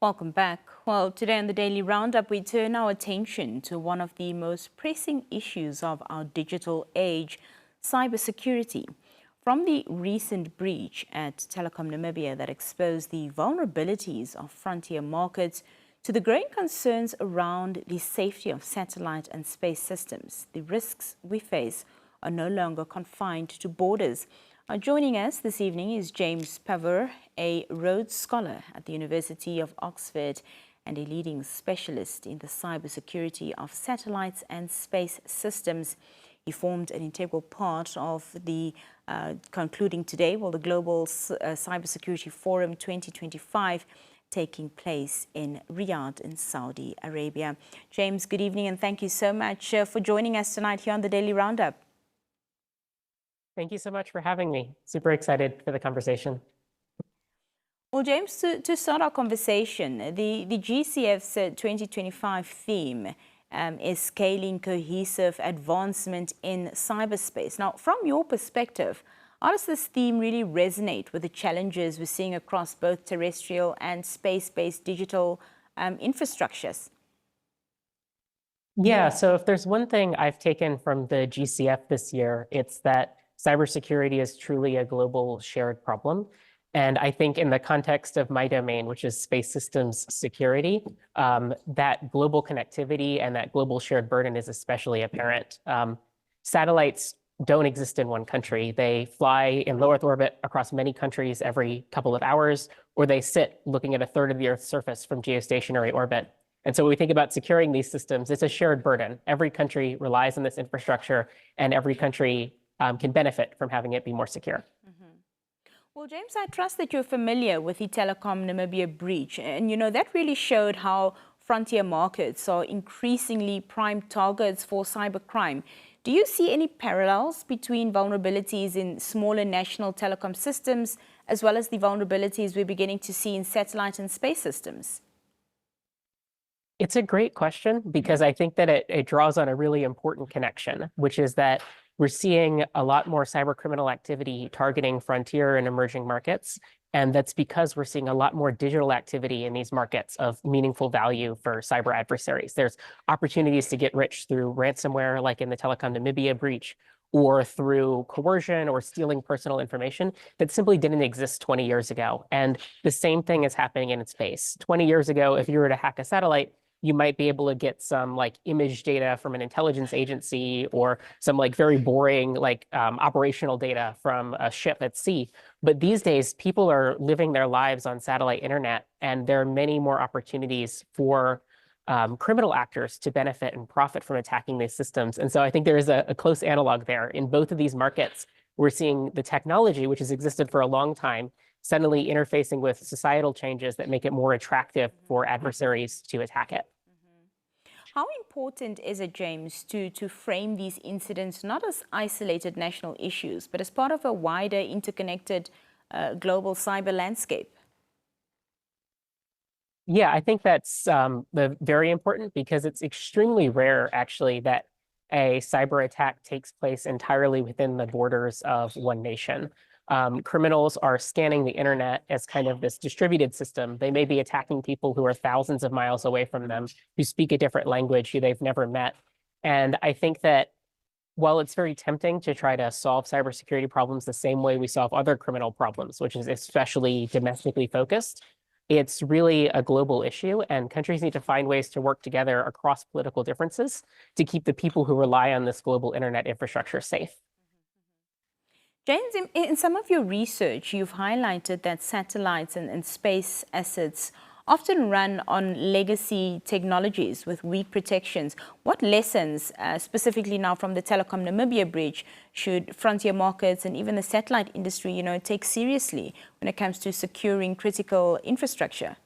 Welcome back. Well, today on the Daily Roundup, we turn our attention to one of the most pressing issues of our digital age, cybersecurity. From the recent breach at Telecom Namibia that exposed the vulnerabilities of frontier markets to the growing concerns around the safety of satellite and space systems, the risks we face are no longer confined to borders. Joining us this evening is James Pavur, a Rhodes Scholar at the University of Oxford and a leading specialist in the cybersecurity of satellites and space systems. He formed an integral part of the concluding today, the Global Cybersecurity Forum 2025, taking place in Riyadh in Saudi Arabia. James, good evening and thank you so much for joining us tonight here on the Daily Roundup. Thank you so much for having me. Super excited for the conversation. Well, James, to start our conversation, the GCF's 2025 theme is scaling cohesive advancement in cyberspace. Now, from your perspective, how does this theme really resonate with the challenges we're seeing across both terrestrial and space-based digital infrastructures? Yeah, so if there's one thing I've taken from the GCF this year, it's that cybersecurity is truly a global shared problem. And I think in the context of my domain, which is space systems security, that global connectivity and that global shared burden is especially apparent. Satellites don't exist in one country. They fly in low Earth orbit across many countries every couple of hours, or they sit looking at a third of the Earth's surface from geostationary orbit. And so when we think about securing these systems, it's a shared burden. Every country relies on this infrastructure, and every country can benefit from having it be more secure. Well, James, I trust that you're familiar with the Telecom Namibia breach. And, that really showed how frontier markets are increasingly prime targets for cybercrime. Do you see any parallels between vulnerabilities in smaller national telecom systems as well as the vulnerabilities we're beginning to see in satellite and space systems? It's a great question because I think that it draws on a really important connection, which is that we're seeing a lot more cybercriminal activity targeting frontier and emerging markets. And that's because we're seeing a lot more digital activity in these markets of meaningful value for cyber adversaries. There's opportunities to get rich through ransomware, like in the Telecom Namibia breach, or through coercion or stealing personal information that simply didn't exist 20 years ago. And the same thing is happening in space. 20 years ago, if you were to hack a satellite, you might be able to get some image data from an intelligence agency or some very boring operational data from a ship at sea. But these days, people are living their lives on satellite internet, and there are many more opportunities for criminal actors to benefit and profit from attacking these systems. And so I think there is a close analog there. In both of these markets, we're seeing the technology, which has existed for a long time, suddenly interfacing with societal changes that make it more attractive for adversaries to attack it. How important is it, James, to frame these incidents not as isolated national issues, but as part of a wider interconnected global cyber landscape? Yeah, I think that's very important because it's extremely rare, actually, that a cyber attack takes place entirely within the borders of one nation. Criminals are scanning the internet as kind of this distributed system. They may be attacking people who are thousands of miles away from them, who speak a different language, who they've never met. And I think that while it's very tempting to try to solve cybersecurity problems the same way we solve other criminal problems, which is especially domestically focused, it's really a global issue, and countries need to find ways to work together across political differences to keep the people who rely on this global internet infrastructure safe. James, in some of your research, you've highlighted that satellites and space assets often run on legacy technologies with weak protections. What lessons, specifically now from the Telecom Namibia breach, should frontier markets and even the satellite industry, take seriously when it comes to securing critical infrastructure?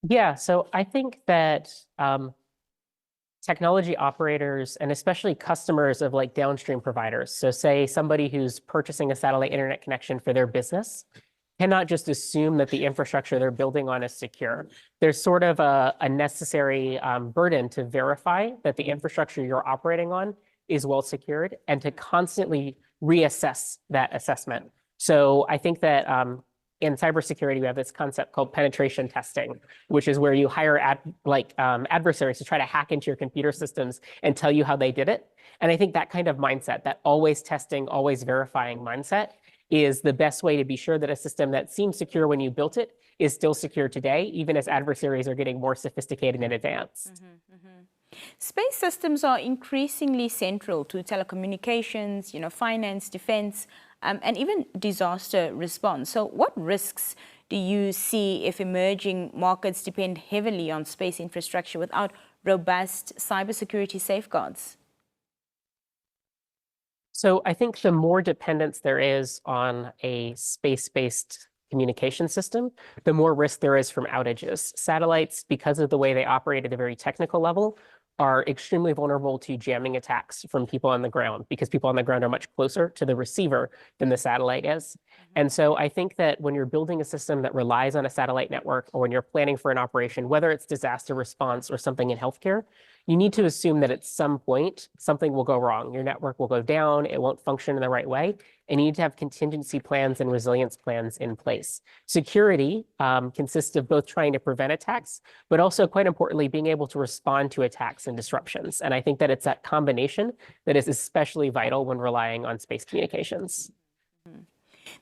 Yeah, so I think that technology operators and especially customers of downstream providers, so say somebody who's purchasing a satellite internet connection for their business, cannot just assume that the infrastructure they're building on is secure. There's sort of a necessary burden to verify that the infrastructure you're operating on is well secured and to constantly reassess that assessment. So I think that in cybersecurity, we have this concept called penetration testing, which is where you hire adversaries to try to hack into your computer systems and tell you how they did it. And I think that kind of mindset, that always testing, always verifying mindset, is the best way to be sure that a system that seemed secure when you built it is still secure today, even as adversaries are getting more sophisticated and advanced. Space systems are increasingly central to telecommunications, finance, defense, and even disaster response. So what risks do you see if emerging markets depend heavily on space infrastructure without robust cybersecurity safeguards? So I think the more dependence there is on a space-based communication system, the more risk there is from outages. Satellites, because of the way they operate at a very technical level, are extremely vulnerable to jamming attacks from people on the ground, because people on the ground are much closer to the receiver than the satellite is. And so I think that when you're building a system that relies on a satellite network, or when you're planning for an operation, whether it's disaster response or something in healthcare, you need to assume that at some point something will go wrong. Your network will go down, it won't function in the right way, and you need to have contingency plans and resilience plans in place. Security consists of both trying to prevent attacks, but also, quite importantly, being able to respond to attacks and disruptions. And I think that it's that combination that is especially vital when relying on space communications.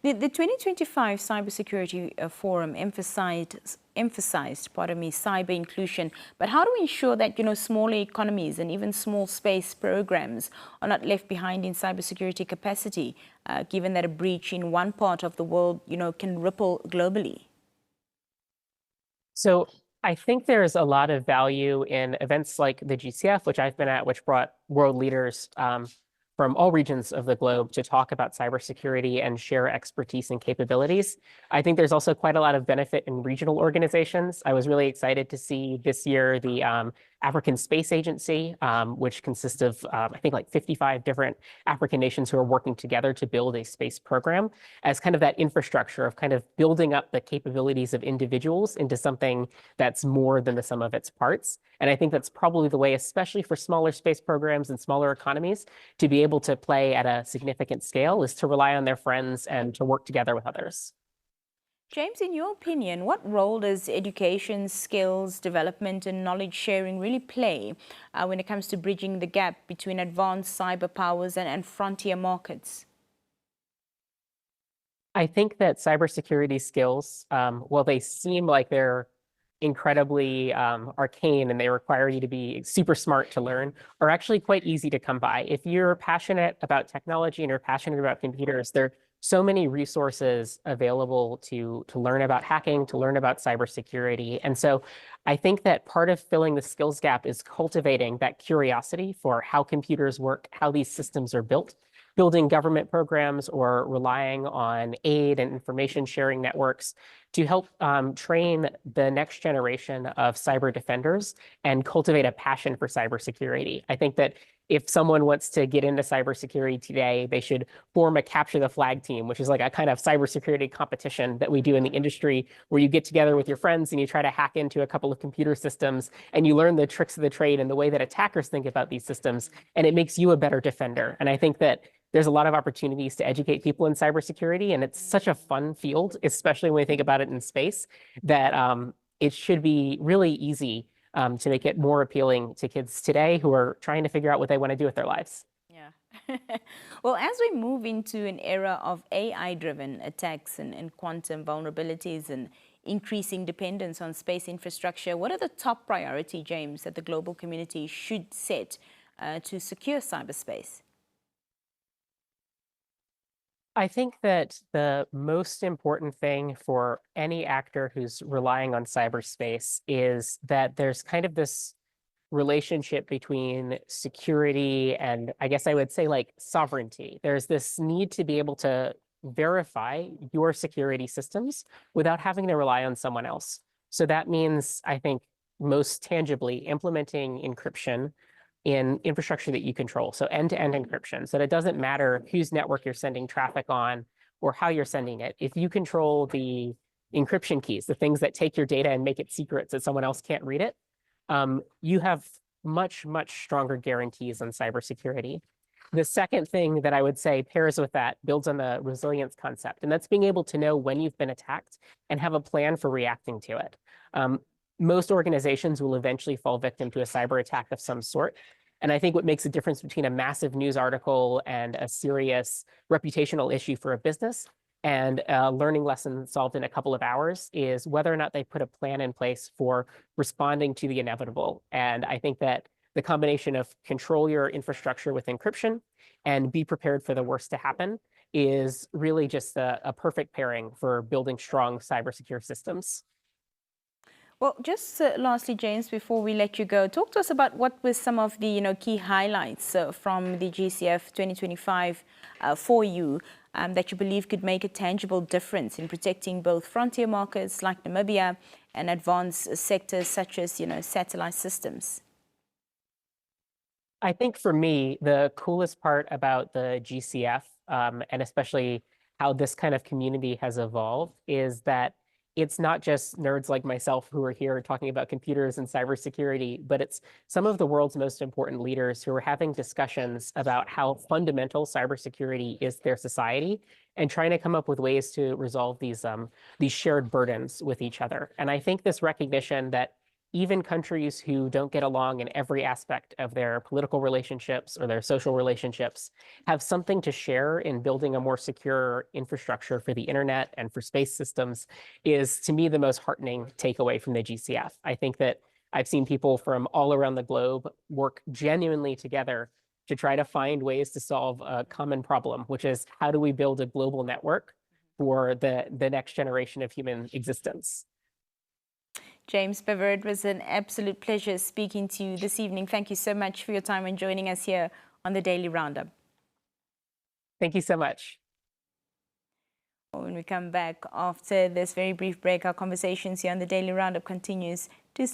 The 2025 Cybersecurity Forum emphasized, cyber inclusion. But how do we ensure that, smaller economies and even small space programs are not left behind in cybersecurity capacity, given that a breach in one part of the world, can ripple globally? So I think there's a lot of value in events like the GCF, which I've been at, which brought world leaders from all regions of the globe to talk about cybersecurity and share expertise and capabilities. I think there's also quite a lot of benefit in regional organizations. I was really excited to see this year the African Space Agency, which consists of, I think, like 55 different African nations who are working together to build a space program, as kind of that infrastructure of kind of building up the capabilities of individuals into something that's more than the sum of its parts. And I think that's probably the way, especially for smaller space programs and smaller economies, to be able to play at a significant scale, is to rely on their friends and to work together with others. James, in your opinion, what role does education, skills development and knowledge sharing really play when it comes to bridging the gap between advanced cyber powers and frontier markets? I think that cybersecurity skills, while they seem like they're incredibly arcane and they require you to be super smart to learn, are actually quite easy to come by. If you're passionate about technology and you're passionate about computers, there are so many resources available to learn about hacking, to learn about cybersecurity. And so I think that part of filling the skills gap is cultivating that curiosity for how computers work, how these systems are built, building government programs or relying on aid and information sharing networks to help train the next generation of cyber defenders and cultivate a passion for cybersecurity. I think that if someone wants to get into cybersecurity today, they should form a capture the flag team, which is like a kind of cybersecurity competition that we do in the industry, where you get together with your friends and you try to hack into a couple of computer systems and you learn the tricks of the trade and the way that attackers think about these systems, and it makes you a better defender. And I think that there's a lot of opportunities to educate people in cybersecurity, and it's such a fun field, especially when we think about it in space, that it should be really easy to make it more appealing to kids today who are trying to figure out what they want to do with their lives. Yeah. Well, as we move into an era of AI-driven attacks and quantum vulnerabilities and increasing dependence on space infrastructure, what are the top priority, James, that the global community should set to secure cyberspace? I think that the most important thing for any actor who's relying on cyberspace is that there's kind of this relationship between security and, I guess I would say, like, sovereignty. There's this need to be able to verify your security systems without having to rely on someone else. So that means, I think, most tangibly implementing encryption in infrastructure that you control. So end-to-end encryption, so that it doesn't matter whose network you're sending traffic on or how you're sending it. If you control the encryption keys, the things that take your data and make it secret so someone else can't read it, you have much, much stronger guarantees on cybersecurity. The second thing that I would say pairs with that builds on the resilience concept, and that's being able to know when you've been attacked and have a plan for reacting to it. Most organizations will eventually fall victim to a cyber attack of some sort. And I think what makes the difference between a massive news article and a serious reputational issue for a business and a learning lesson solved in a couple of hours is whether or not they put a plan in place for responding to the inevitable. And I think that the combination of control your infrastructure with encryption and be prepared for the worst to happen is really just a perfect pairing for building strong cybersecure systems. Well, just lastly, James, before we let you go, talk to us about what were some of the key highlights from the GCF 2025 for you that you believe could make a tangible difference in protecting both frontier markets like Namibia and advanced sectors such as satellite systems. I think for me, the coolest part about the GCF, and especially how this kind of community has evolved, is that it's not just nerds like myself who are here talking about computers and cybersecurity, but it's some of the world's most important leaders who are having discussions about how fundamental cybersecurity is to their society and trying to come up with ways to resolve these shared burdens with each other. And I think this recognition that even countries who don't get along in every aspect of their political relationships or their social relationships have something to share in building a more secure infrastructure for the internet and for space systems is, to me, the most heartening takeaway from the GCF. I think that I've seen people from all around the globe work genuinely together to try to find ways to solve a common problem, which is how do we build a global network for the next generation of human existence? James Pavur, it was an absolute pleasure speaking to you this evening. Thank you so much for your time and joining us here on the Daily Roundup. Thank you so much. When we come back after this very brief break, our conversations here on the Daily Roundup continues to stay.